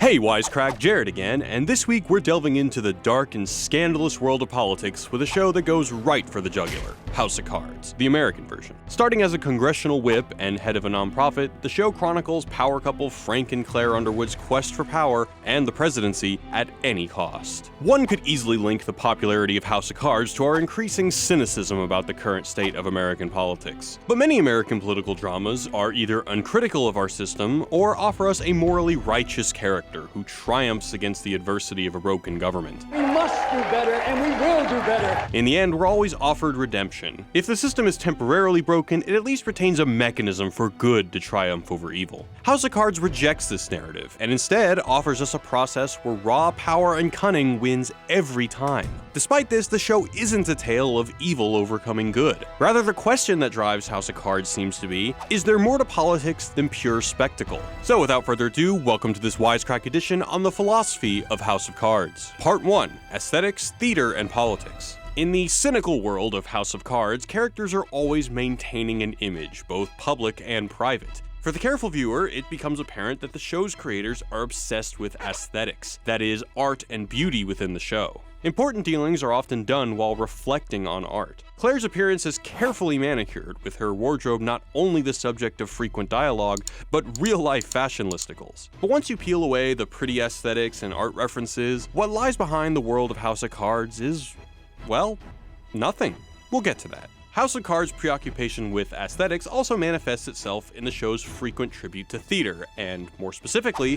Hey Wisecrack, Jared again, and this week we're delving into the dark and scandalous world of politics with a show that goes right for the jugular, House of Cards, the American version. Starting as a congressional whip and head of a nonprofit, the show chronicles power couple Frank and Claire Underwood's quest for power and the presidency at any cost. One could easily link the popularity of House of Cards to our increasing cynicism about the current state of American politics. But many American political dramas are either uncritical of our system or offer us a morally righteous character who triumphs against the adversity of a broken government. We must do better, and we will do better. In the end, we're always offered redemption. If the system is temporarily broken, it at least retains a mechanism for good to triumph over evil. House of Cards rejects this narrative, and instead offers us a process where raw power and cunning wins every time. Despite this, the show isn't a tale of evil overcoming good. Rather, the question that drives House of Cards seems to be, is there more to politics than pure spectacle? So without further ado, welcome to this Wisecrack Edition on the philosophy of House of Cards. Part 1. Aesthetics, Theater, and Politics. In the cynical world of House of Cards, characters are always maintaining an image, both public and private. For the careful viewer, it becomes apparent that the show's creators are obsessed with aesthetics, that is, art and beauty within the show. Important dealings are often done while reflecting on art. Claire's appearance is carefully manicured, with her wardrobe not only the subject of frequent dialogue, but real-life fashion listicles. But once you peel away the pretty aesthetics and art references, what lies behind the world of House of Cards is, well, nothing. We'll get to that. House of Cards' preoccupation with aesthetics also manifests itself in the show's frequent tribute to theater, and more specifically,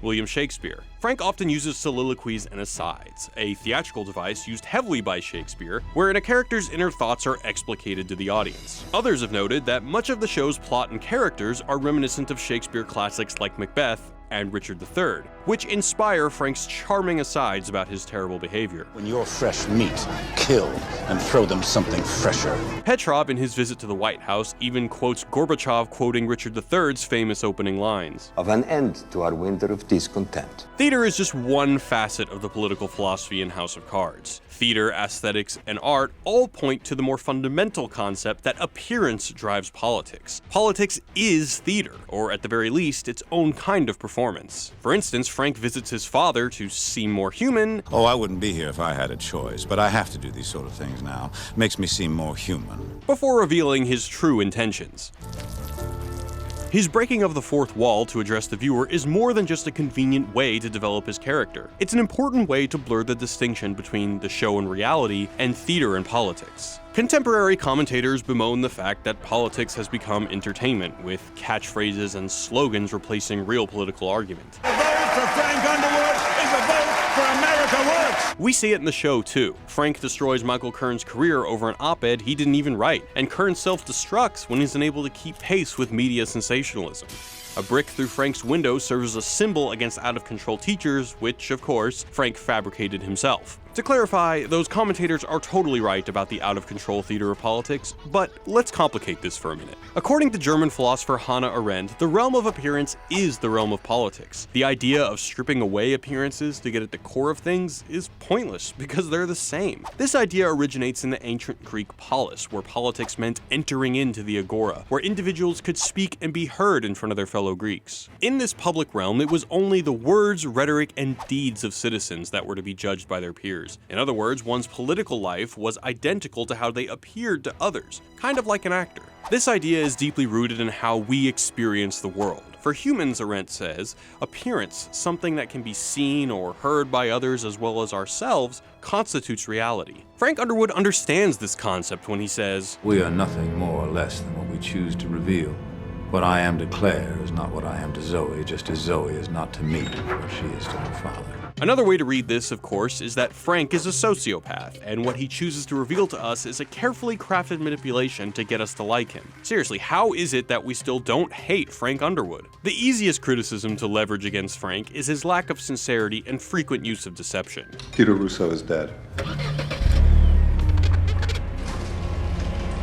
William Shakespeare. Frank often uses soliloquies and asides, a theatrical device used heavily by Shakespeare, wherein a character's inner thoughts are explicated to the audience. Others have noted that much of the show's plot and characters are reminiscent of Shakespeare classics like Macbeth and Richard III, which inspire Frank's charming asides about his terrible behavior. When you're fresh meat, kill and throw them something fresher. Petrov, in his visit to the White House, even quotes Gorbachev quoting Richard III's famous opening lines. Of an end to our winter of discontent. Theater is just one facet of the political philosophy in House of Cards. Theater, aesthetics, and art all point to the more fundamental concept that appearance drives politics. Politics is theater, or at the very least, its own kind of performance. For instance, Frank visits his father to seem more human. Oh, I wouldn't be here if I had a choice, but I have to do these sort of things now. Makes me seem more human. Before revealing his true intentions. His breaking of the fourth wall to address the viewer is more than just a convenient way to develop his character. It's an important way to blur the distinction between the show and reality and theater and politics. Contemporary commentators bemoan the fact that politics has become entertainment, with catchphrases and slogans replacing real political argument. A vote for Frank Underwood is a vote for America Works! We see it in the show too. Frank destroys Michael Kern's career over an op-ed he didn't even write, and Kern self-destructs when he's unable to keep pace with media sensationalism. A brick through Frank's window serves as a symbol against out-of-control teachers, which, of course, Frank fabricated himself. To clarify, those commentators are totally right about the out-of-control theater of politics, but let's complicate this for a minute. According to German philosopher Hannah Arendt, the realm of appearance is the realm of politics. The idea of stripping away appearances to get at the core of things is pointless, because they're the same. This idea originates in the ancient Greek polis, where politics meant entering into the agora, where individuals could speak and be heard in front of their fellow Greeks. In this public realm, it was only the words, rhetoric, and deeds of citizens that were to be judged by their peers. In other words, one's political life was identical to how they appeared to others, kind of like an actor. This idea is deeply rooted in how we experience the world. For humans, Arendt says, appearance, something that can be seen or heard by others as well as ourselves, constitutes reality. Frank Underwood understands this concept when he says, "We are nothing more or less than what we choose to reveal. What I am to Claire is not what I am to Zoe, just as Zoe is not to me what she is to her father." Another way to read this, of course, is that Frank is a sociopath, and what he chooses to reveal to us is a carefully crafted manipulation to get us to like him. Seriously, how is it that we still don't hate Frank Underwood? The easiest criticism to leverage against Frank is his lack of sincerity and frequent use of deception. Peter Russo is dead.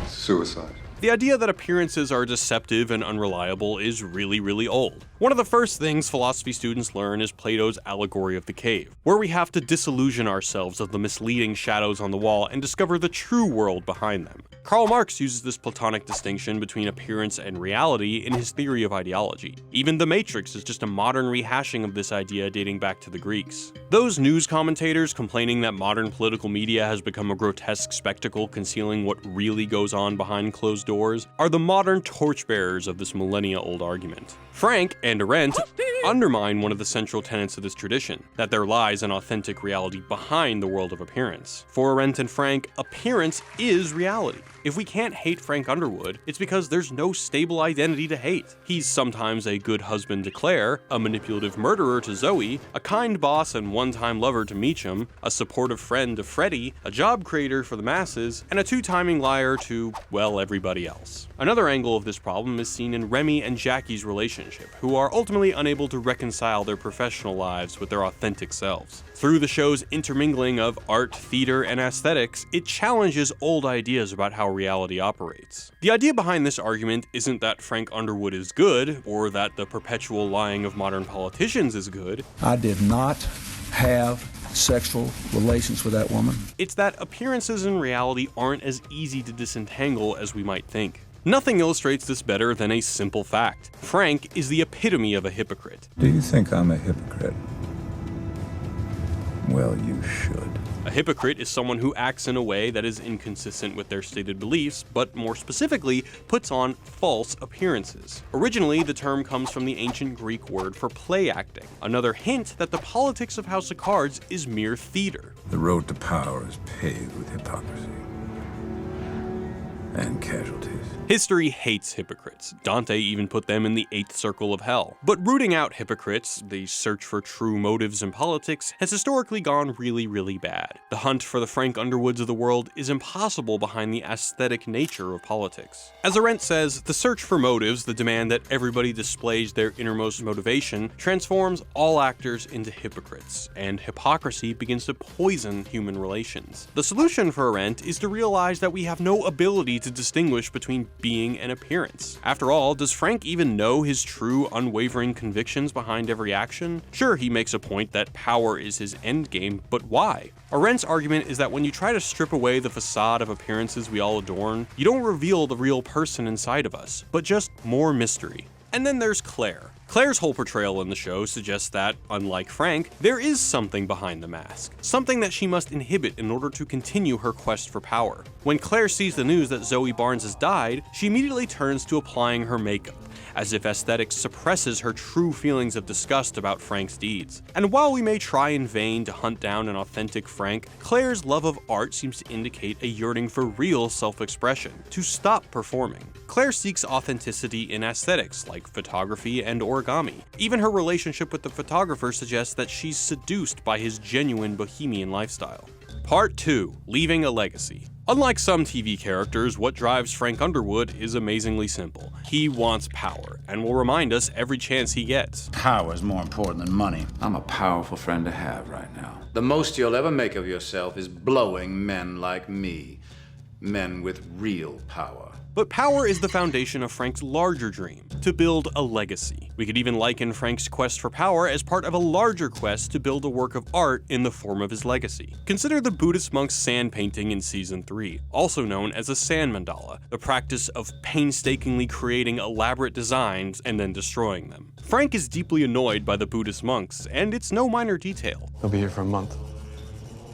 Suicide. The idea that appearances are deceptive and unreliable is really old. One of the first things philosophy students learn is Plato's allegory of the cave, where we have to disillusion ourselves of the misleading shadows on the wall and discover the true world behind them. Karl Marx uses this Platonic distinction between appearance and reality in his theory of ideology. Even The Matrix is just a modern rehashing of this idea dating back to the Greeks. Those news commentators complaining that modern political media has become a grotesque spectacle concealing what really goes on behind closed doors are the modern torchbearers of this millennia-old argument. Frank and Arendt undermine one of the central tenets of this tradition, that there lies an authentic reality behind the world of appearance. For Arendt and Frank, appearance is reality. If we can't hate Frank Underwood, it's because there's no stable identity to hate. He's sometimes a good husband to Claire, a manipulative murderer to Zoe, a kind boss and one-time lover to Meacham, a supportive friend to Freddie, a job creator for the masses, and a two-timing liar to, well, everybody else. Another angle of this problem is seen in Remy and Jackie's relationship, who are ultimately unable to reconcile their professional lives with their authentic selves. Through the show's intermingling of art, theater, and aesthetics, it challenges old ideas about how reality operates. The idea behind this argument isn't that Frank Underwood is good, or that the perpetual lying of modern politicians is good. I did not have sexual relations with that woman. It's that appearances and reality aren't as easy to disentangle as we might think. Nothing illustrates this better than a simple fact. Frank is the epitome of a hypocrite. Do you think I'm a hypocrite? Well, you should. A hypocrite is someone who acts in a way that is inconsistent with their stated beliefs, but more specifically, puts on false appearances. Originally, the term comes from the ancient Greek word for play acting, another hint that the politics of House of Cards is mere theater. The road to power is paved with hypocrisy and casualties. History hates hypocrites. Dante even put them in the 8th circle of hell. But rooting out hypocrites, the search for true motives in politics, has historically gone really bad. The hunt for the Frank Underwoods of the world is impossible behind the aesthetic nature of politics. As Arendt says, the search for motives, the demand that everybody displays their innermost motivation, transforms all actors into hypocrites, and hypocrisy begins to poison human relations. The solution for Arendt is to realize that we have no ability to distinguish between being and appearance. After all, does Frank even know his true, unwavering convictions behind every action? Sure, he makes a point that power is his endgame, but why? Arendt's argument is that when you try to strip away the facade of appearances we all adorn, you don't reveal the real person inside of us, but just more mystery. And then there's Claire. Claire's whole portrayal in the show suggests that, unlike Frank, there is something behind the mask, something that she must inhibit in order to continue her quest for power. When Claire sees the news that Zoe Barnes has died, she immediately turns to applying her makeup, as if aesthetics suppresses her true feelings of disgust about Frank's deeds. And while we may try in vain to hunt down an authentic Frank, Claire's love of art seems to indicate a yearning for real self-expression, to stop performing. Claire seeks authenticity in aesthetics, like photography and origami. Even her relationship with the photographer suggests that she's seduced by his genuine bohemian lifestyle. Part 2. Leaving a Legacy. Unlike some TV characters, what drives Frank Underwood is amazingly simple. He wants power, and will remind us every chance he gets. Power is more important than money. I'm a powerful friend to have right now. The most you'll ever make of yourself is blowing men like me. Men with real power. But power is the foundation of Frank's larger dream, to build a legacy. We could even liken Frank's quest for power as part of a larger quest to build a work of art in the form of his legacy. Consider the Buddhist monk's sand painting in Season 3, also known as a sand mandala, the practice of painstakingly creating elaborate designs and then destroying them. Frank is deeply annoyed by the Buddhist monks, and it's no minor detail. He'll be here for a month.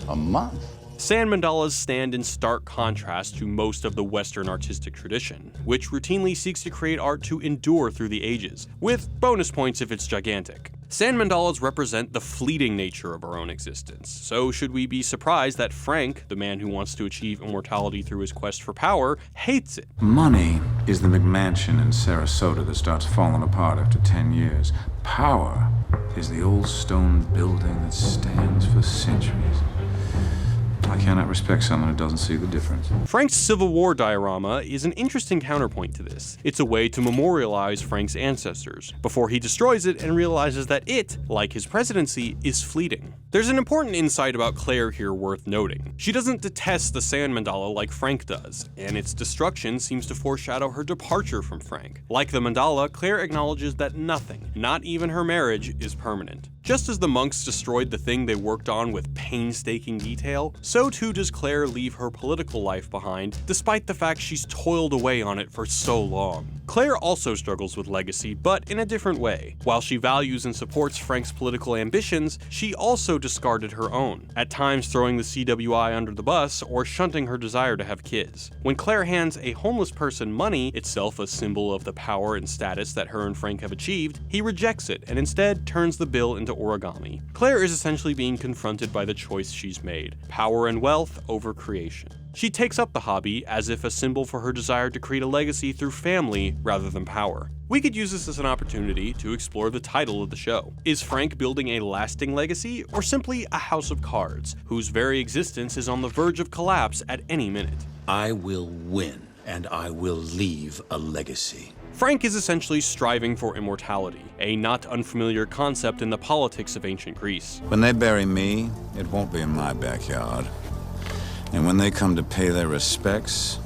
A month? Sand mandalas stand in stark contrast to most of the Western artistic tradition, which routinely seeks to create art to endure through the ages, with bonus points if it's gigantic. Sand mandalas represent the fleeting nature of our own existence, so should we be surprised that Frank, the man who wants to achieve immortality through his quest for power, hates it? Money is the McMansion in Sarasota that starts falling apart after 10 years. Power is the old stone building that stands for centuries. I cannot respect someone who doesn't see the difference. Frank's Civil War diorama is an interesting counterpoint to this. It's a way to memorialize Frank's ancestors, before he destroys it and realizes that it, like his presidency, is fleeting. There's an important insight about Claire here worth noting. She doesn't detest the sand mandala like Frank does, and its destruction seems to foreshadow her departure from Frank. Like the mandala, Claire acknowledges that nothing, not even her marriage, is permanent. Just as the monks destroyed the thing they worked on with painstaking detail, so too does Claire leave her political life behind, despite the fact she's toiled away on it for so long. Claire also struggles with legacy, but in a different way. While she values and supports Frank's political ambitions, she also discarded her own, at times throwing the CWI under the bus or shunting her desire to have kids. When Claire hands a homeless person money, itself a symbol of the power and status that her and Frank have achieved, he rejects it and instead turns the bill into origami. Claire is essentially being confronted by the choice she's made: power and wealth over creation. She takes up the hobby as if a symbol for her desire to create a legacy through family rather than power. We could use this as an opportunity to explore the title of the show. Is Frank building a lasting legacy, or simply a house of cards, whose very existence is on the verge of collapse at any minute? I will win, and I will leave a legacy. Frank is essentially striving for immortality, a not unfamiliar concept in the politics of ancient Greece. When they bury me, it won't be in my backyard. And when they come to pay their respects,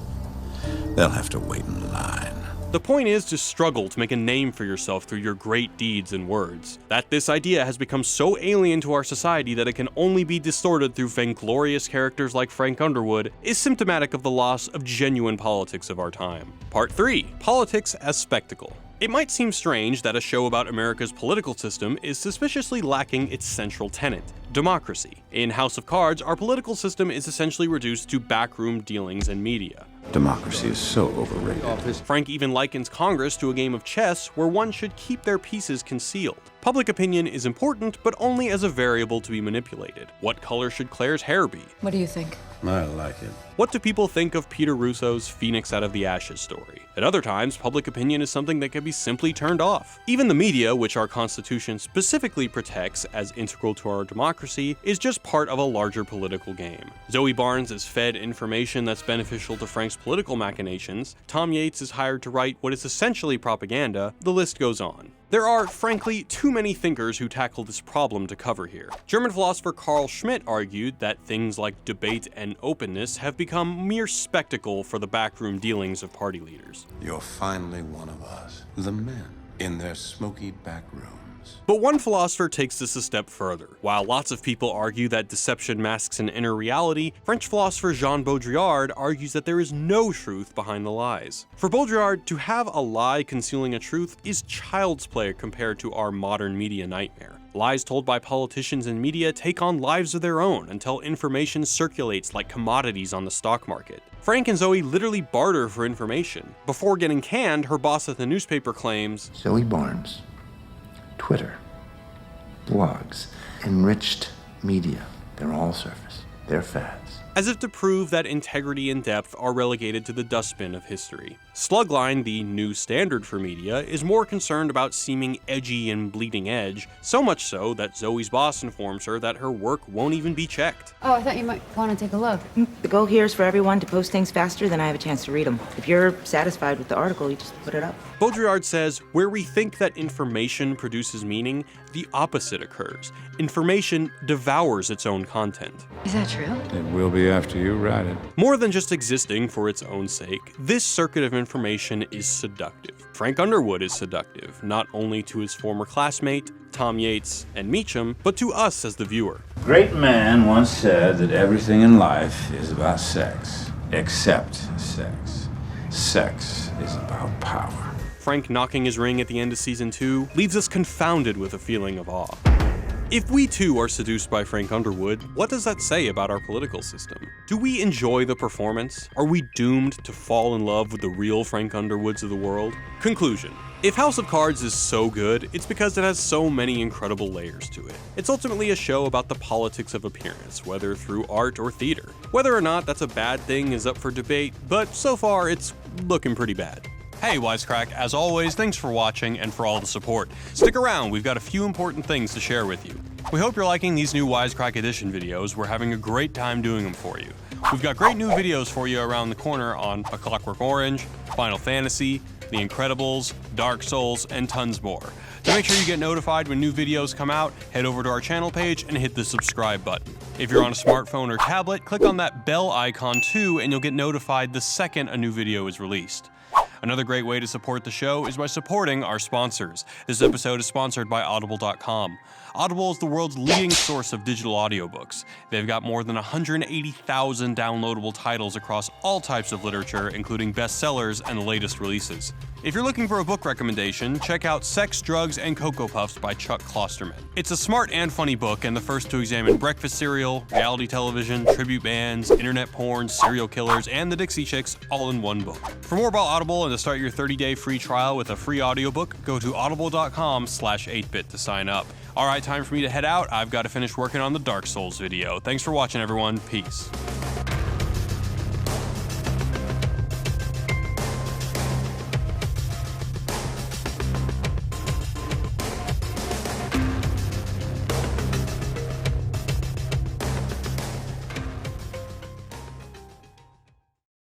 they'll have to wait in line. The point is to struggle to make a name for yourself through your great deeds and words. That this idea has become so alien to our society that it can only be distorted through vainglorious characters like Frank Underwood is symptomatic of the loss of genuine politics of our time. Part 3. Politics as Spectacle. It might seem strange that a show about America's political system is suspiciously lacking its central tenet: democracy. In House of Cards, our political system is essentially reduced to backroom dealings and media. Democracy is so overrated. Frank even likens Congress to a game of chess where one should keep their pieces concealed. Public opinion is important, but only as a variable to be manipulated. What color should Claire's hair be? What do you think? I like it. What do people think of Peter Russo's Phoenix out of the Ashes story? At other times, public opinion is something that can be simply turned off. Even the media, which our Constitution specifically protects as integral to our democracy, is just part of a larger political game. Zoe Barnes is fed information that's beneficial to Frank's political machinations, Tom Yates is hired to write what is essentially propaganda, the list goes on. There are, frankly, too many thinkers who tackle this problem to cover here. German philosopher Carl Schmitt argued that things like debate and openness have become mere spectacle for the backroom dealings of party leaders. You're finally one of us, the men, in their smoky back rooms. But one philosopher takes this a step further. While lots of people argue that deception masks an inner reality, French philosopher Jean Baudrillard argues that there is no truth behind the lies. For Baudrillard, to have a lie concealing a truth is child's play compared to our modern media nightmare. Lies told by politicians and media take on lives of their own until information circulates like commodities on the stock market. Frank and Zoe literally barter for information. Before getting canned, her boss at the newspaper claims, Zoe Barnes, Twitter, blogs, enriched media, they're all surface, they're fads. As if to prove that integrity and depth are relegated to the dustbin of history. Slugline, the new standard for media, is more concerned about seeming edgy and bleeding edge, so much so that Zoe's boss informs her that her work won't even be checked. Oh, I thought you might want to take a look. The goal here is for everyone to post things faster than I have a chance to read them. If you're satisfied with the article, you just put it up. Baudrillard says, where we think that information produces meaning, the opposite occurs. Information devours its own content. Is that true? It will be after you write it. More than just existing for its own sake, this circuit of information is seductive. Frank Underwood is seductive, not only to his former classmate, Tom Yates, and Meacham, but to us as the viewer. A great man once said that everything in life is about sex, except sex. Sex is about power. Frank knocking his ring at the end of season 2 leaves us confounded with a feeling of awe. If we too are seduced by Frank Underwood, what does that say about our political system? Do we enjoy the performance? Are we doomed to fall in love with the real Frank Underwoods of the world? Conclusion. If House of Cards is so good, it's because it has so many incredible layers to it. It's ultimately a show about the politics of appearance, whether through art or theater. Whether or not that's a bad thing is up for debate, but so far it's looking pretty bad. Hey Wisecrack, as always, thanks for watching and for all the support. Stick around, we've got a few important things to share with you. We hope you're liking these new Wisecrack Edition videos. We're having a great time doing them for you. We've got great new videos for you around the corner on A Clockwork Orange, Final Fantasy, The Incredibles, Dark Souls, and tons more. To make sure you get notified when new videos come out, head over to our channel page and hit the subscribe button. If you're on a smartphone or tablet, click on that bell icon too, and you'll get notified the second a new video is released. Another great way to support the show is by supporting our sponsors. This episode is sponsored by Audible.com. Audible is the world's leading source of digital audiobooks. They've got more than 180,000 downloadable titles across all types of literature, including bestsellers and the latest releases. If you're looking for a book recommendation, check out Sex, Drugs, and Cocoa Puffs by Chuck Klosterman. It's a smart and funny book, and the first to examine breakfast cereal, reality television, tribute bands, internet porn, serial killers, and the Dixie Chicks all in one book. For more about Audible and to start your 30-day free trial with a free audiobook, go to audible.com/8bit to sign up. Alright, time for me to head out. I've got to finish working on the Dark Souls video. Thanks for watching, everyone. Peace.